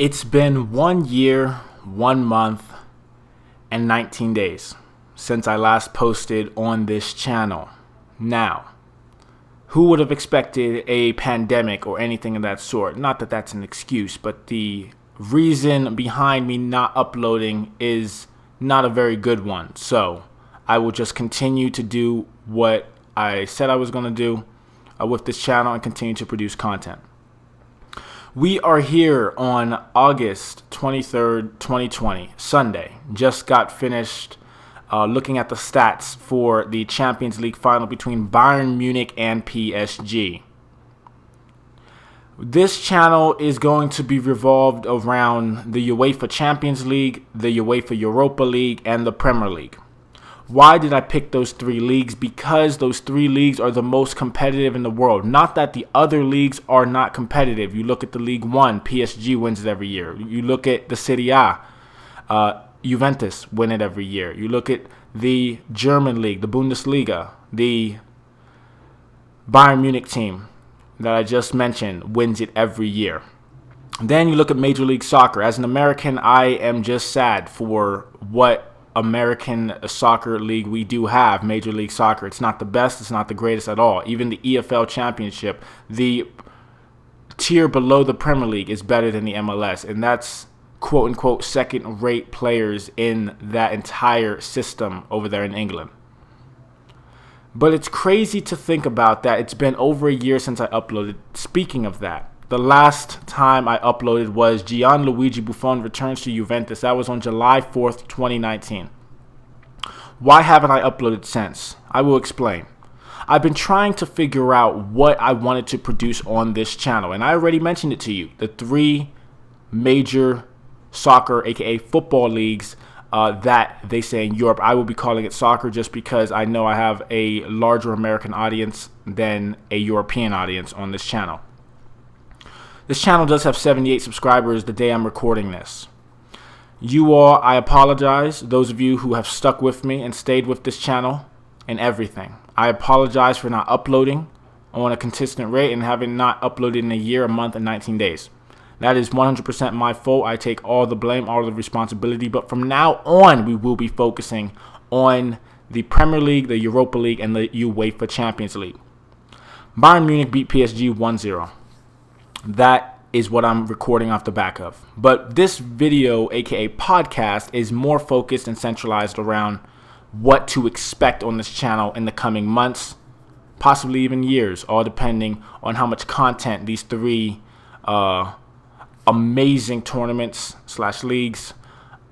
It's been 1 year, 1 month, and 19 days since I last posted on this channel. Now, who would have expected a pandemic or anything of that sort? Not that that's an excuse, but the reason behind me not uploading is not a very good one. So I will just continue to do what I said I was going to do with this channel and continue to produce content. We are here on August 23rd, 2020, Sunday. Just got finished looking at the stats for the Champions League final between Bayern Munich and PSG. This channel is going to be revolved around the UEFA Champions League, the UEFA Europa League, and the Premier League. Why did I pick those three leagues? Because those three leagues are the most competitive in the world. Not that the other leagues are not competitive. You look at the League One, PSG wins it every year. You look at the Serie A, Juventus win it every year. You look at the German league, the Bundesliga, the Bayern Munich team that I just mentioned wins it every year. Then you look at Major League Soccer. As an American, I am just sad for what American soccer league we do have, Major League Soccer. It's not the best, it's not the greatest at all. Even the EFL Championship, the tier below the Premier League, is better than the MLS, and that's quote-unquote second-rate players in that entire system over there in England. But it's crazy to think about that. It's been over a year since I uploaded. Speaking of that, the last time I uploaded was Gianluigi Buffon returns to Juventus. That was on July 4th, 2019. Why haven't I uploaded since? I will explain. I've been trying to figure out what I wanted to produce on this channel, and I already mentioned it to you. The three major soccer, aka football leagues that they say in Europe. I will be calling it soccer just because I know I have a larger American audience than a European audience on this channel. This channel does have 78 subscribers the day I'm recording this. You all, I apologize. Those of you who have stuck with me and stayed with this channel and everything. I apologize for not uploading on a consistent rate and having not uploaded in a year, a month, and 19 days. That is 100% my fault. I take all the blame, all the responsibility. But from now on, we will be focusing on the Premier League, the Europa League, and the UEFA Champions League. Bayern Munich beat PSG 1-0. That is what I'm recording off the back of. But this video, aka podcast, is more focused and centralized around what to expect on this channel in the coming months, possibly even years, all depending on how much content these three amazing tournaments / leagues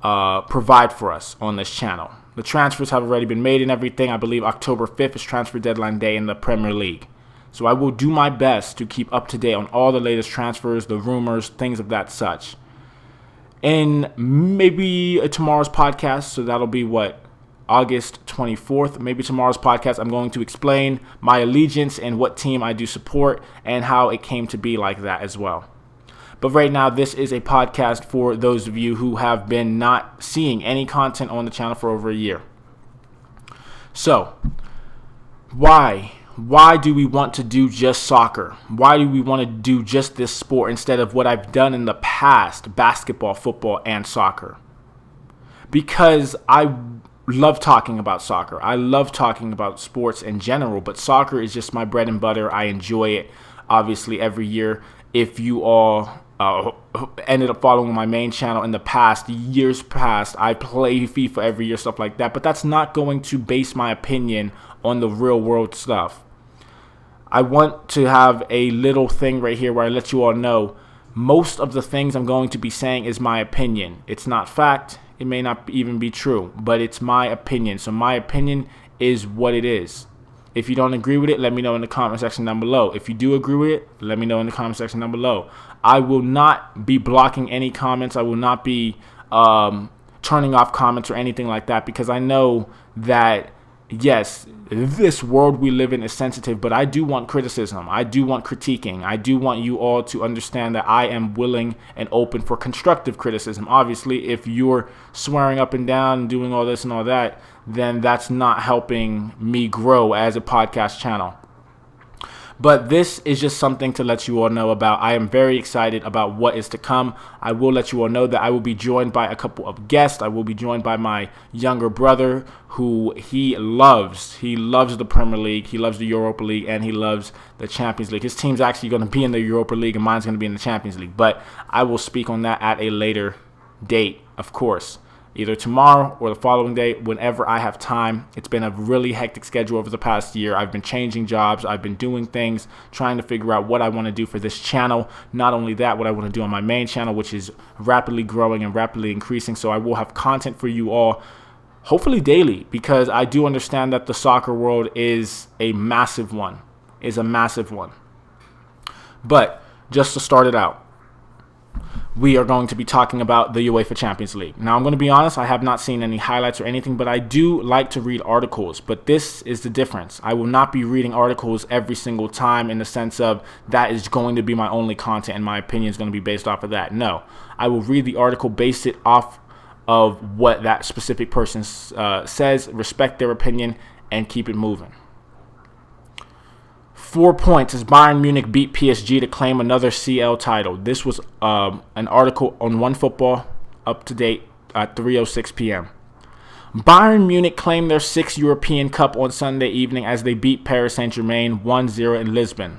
provide for us on this channel. The transfers have already been made and everything. I believe October 5th is transfer deadline day in the Premier League. So I will do my best to keep up to date on all the latest transfers, the rumors, things of that such. In maybe tomorrow's podcast, so that'll be August 24th. Maybe tomorrow's podcast, I'm going to explain my allegiance and what team I do support and how it came to be like that as well. But right now, this is a podcast for those of you who have been not seeing any content on the channel for over a year. So, why do we want to do just soccer? Why do we want to do just this sport instead of what I've done in the past, basketball, football, and soccer? Because I love talking about soccer. I love talking about sports in general, but soccer is just my bread and butter. I enjoy it, obviously, every year. If you all ended up following my main channel in the past, years past, I play FIFA every year, stuff like that. But that's not going to base my opinion on the real world stuff. I want to have a little thing right here where I let you all know most of the things I'm going to be saying is my opinion. It's not fact. It may not even be true, but it's my opinion. So my opinion is what it is. If you don't agree with it, let me know in the comment section down below. If you do agree with it, let me know in the comment section down below. I will not be blocking any comments. I will not be turning off comments or anything like that, because I know that, yes, this world we live in is sensitive, but I do want criticism. I do want critiquing. I do want you all to understand that I am willing and open for constructive criticism. Obviously, if you're swearing up and down and doing all this and all that, then that's not helping me grow as a podcast channel. But this is just something to let you all know about. I am very excited about what is to come. I will let you all know that I will be joined by a couple of guests. I will be joined by my younger brother, who he loves. He loves the Premier League, he loves the Europa League, and he loves the Champions League. His team's actually going to be in the Europa League, and mine's going to be in the Champions League. But I will speak on that at a later date, of course. Either tomorrow or the following day, whenever I have time. It's been a really hectic schedule over the past year. I've been changing jobs. I've been doing things, trying to figure out what I want to do for this channel. Not only that, what I want to do on my main channel, which is rapidly growing and rapidly increasing. So I will have content for you all, hopefully daily, because I do understand that the soccer world is a massive one. But just to start it out, we are going to be talking about the UEFA Champions League. Now, I'm going to be honest, I have not seen any highlights or anything, but I do like to read articles. But this is the difference. I will not be reading articles every single time in the sense of that is going to be my only content and my opinion is going to be based off of that. No, I will read the article, base it off of what that specific person says, respect their opinion, and keep it moving. 4 points as Bayern Munich beat PSG to claim another CL title. This was an article on OneFootball, up to date at 3:06 p.m. Bayern Munich claimed their sixth European Cup on Sunday evening as they beat Paris Saint-Germain 1-0 in Lisbon.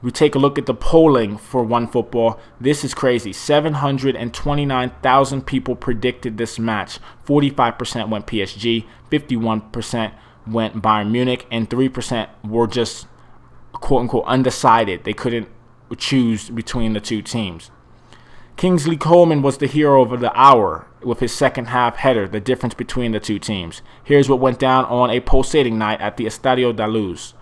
We take a look at the polling for OneFootball. This is crazy. 729,000 people predicted this match. 45% went PSG, 51% went Bayern Munich, and 3% were just quote-unquote undecided. They couldn't choose between the two teams. Kingsley Coman was the hero of the hour with his second half header, the difference between the two teams. Here's what went down on a pulsating night at the Estadio da Luz.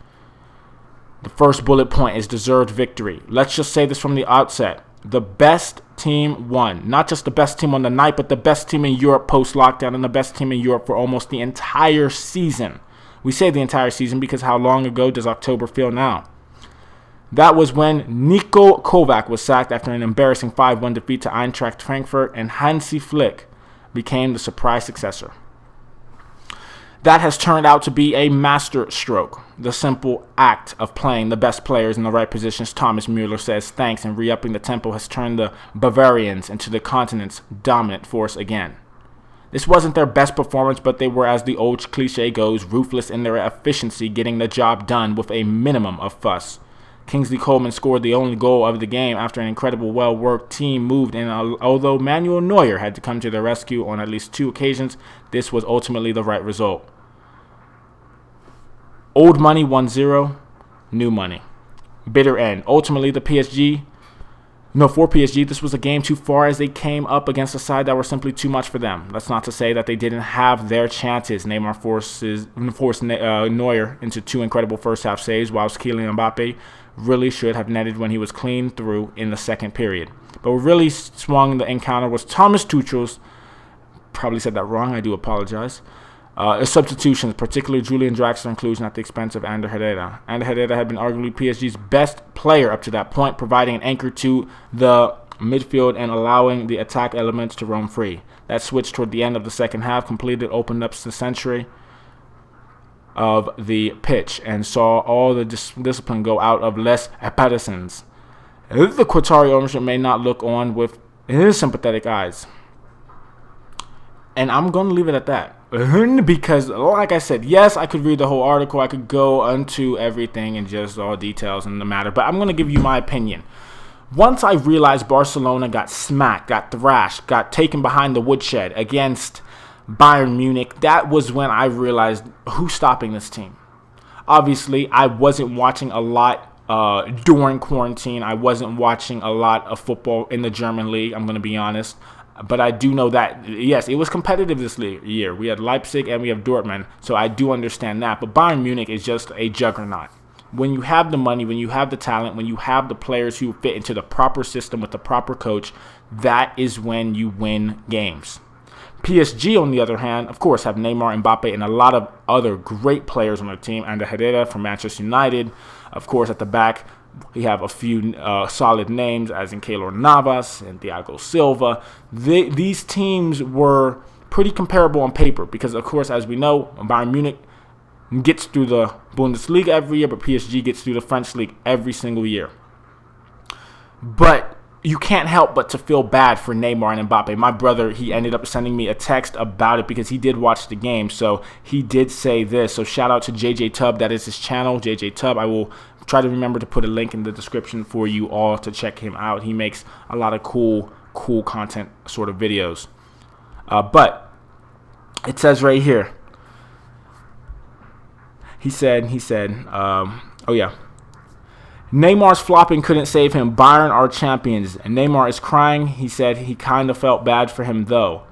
The first bullet point is deserved victory. Let's just say this from the outset. The best team won. Not just the best team on the night, but the best team in Europe post-lockdown and the best team in Europe for almost the entire season. We say the entire season because how long ago does October feel now? That was when Niko Kovac was sacked after an embarrassing 5-1 defeat to Eintracht Frankfurt, and Hansi Flick became the surprise successor. That has turned out to be a master stroke. The simple act of playing the best players in the right positions, Thomas Müller says, thanks, and re-upping the tempo has turned the Bavarians into the continent's dominant force again. This wasn't their best performance, but they were, as the old cliche goes, ruthless in their efficiency, getting the job done with a minimum of fuss. Kingsley Coman scored the only goal of the game after an incredible well-worked team moved in. Although Manuel Neuer had to come to their rescue on at least 2 occasions, this was ultimately the right result. Old money 1-0, new money. Bitter end. Ultimately, for PSG, this was a game too far as they came up against a side that were simply too much for them. That's not to say that they didn't have their chances. Neymar forced Neuer into 2 incredible first-half saves, whilst Kylian Mbappe really should have netted when he was clean through in the second period. But what really swung the encounter was Thomas Tuchel's, probably said that wrong, I do apologize, substitutions, particularly Julian Draxler's inclusion at the expense of Ander Herrera. Ander Herrera had been arguably PSG's best player up to that point, providing an anchor to the midfield and allowing the attack elements to roam free. That switch toward the end of the second half completed opened up the century of the pitch and saw all the discipline go out of Les Partisans. The Qatari ownership may not look on with his sympathetic eyes. And I'm going to leave it at that. Because, like I said, yes, I could read the whole article. I could go into everything and just all details in the matter. But I'm going to give you my opinion. Once I realized Barcelona got smacked, got thrashed, got taken behind the woodshed against Bayern Munich, that was when I realized who's stopping this team. Obviously, I wasn't watching a lot during quarantine. I wasn't watching a lot of football in the German league, I'm going to be honest. But I do know that, yes, it was competitive this year. We had Leipzig and we have Dortmund, so I do understand that. But Bayern Munich is just a juggernaut. When you have the money, when you have the talent, when you have the players who fit into the proper system with the proper coach, that is when you win games. PSG, on the other hand, of course, have Neymar, Mbappe, and a lot of other great players on their team. Ander Herrera from Manchester United, of course, at the back. We have a few solid names, as in Keylor Navas and Thiago Silva. These teams were pretty comparable on paper because, of course, as we know, Bayern Munich gets through the Bundesliga every year, but PSG gets through the French league every single year. But you can't help but to feel bad for Neymar and Mbappe. My brother, he ended up sending me a text about it because he did watch the game. So he did say this. So shout out to JJ Tubb. That is his channel, JJ Tubb. I will try to remember to put a link in the description for you all to check him out. He makes a lot of cool content sort of videos. But it says right here. He said, oh yeah. Neymar's flopping couldn't save him. Bayern are champions. And Neymar is crying. He said he kind of felt bad for him, though.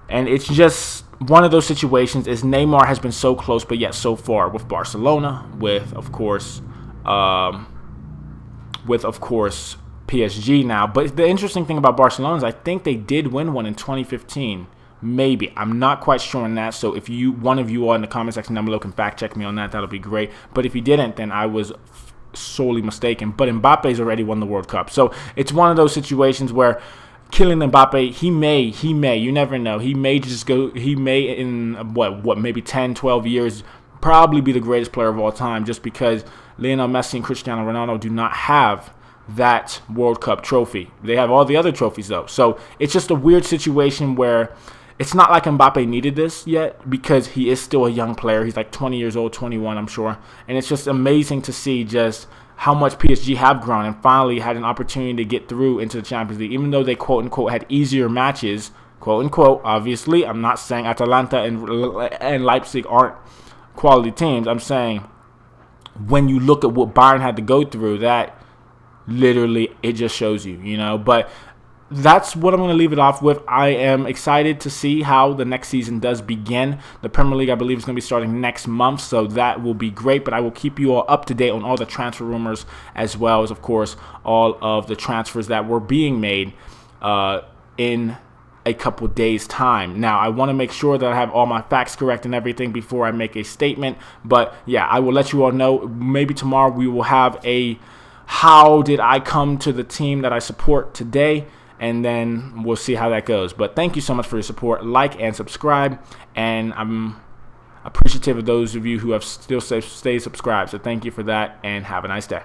And it's just one of those situations is Neymar has been so close, but yet so far with Barcelona, with, of course, PSG now. But the interesting thing about Barcelona is I think they did win one in 2015. Maybe. I'm not quite sure on that. So if one of you all in the comment section down below can fact check me on that, that'll be great. But if you didn't, then I was sorely mistaken. But Mbappe's already won the World Cup. So it's one of those situations where Kylian Mbappe, he may, you never know. He may in maybe 10, 12 years probably be the greatest player of all time just because Lionel Messi and Cristiano Ronaldo do not have that World Cup trophy. They have all the other trophies though. So it's just a weird situation where it's not like Mbappe needed this yet because he is still a young player. He's like 20 years old, 21, I'm sure. And it's just amazing to see just how much PSG have grown and finally had an opportunity to get through into the Champions League, even though they quote-unquote had easier matches, quote-unquote. Obviously, I'm not saying Atalanta and Leipzig aren't quality teams. I'm saying when you look at what Bayern had to go through, that literally it just shows you, But that's what I'm going to leave it off with. I am excited to see how the next season does begin. The Premier League, I believe, is going to be starting next month, so that will be great. But I will keep you all up to date on all the transfer rumors as well as, of course, all of the transfers that were being made in a couple days' time. Now, I want to make sure that I have all my facts correct and everything before I make a statement. But, yeah, I will let you all know. Maybe tomorrow we will have a how did I come to the team that I support today, and then we'll see how that goes. But thank you so much for your support. Like and subscribe, and I'm appreciative of those of you who have still stayed subscribed. So thank you for that, and have a nice day.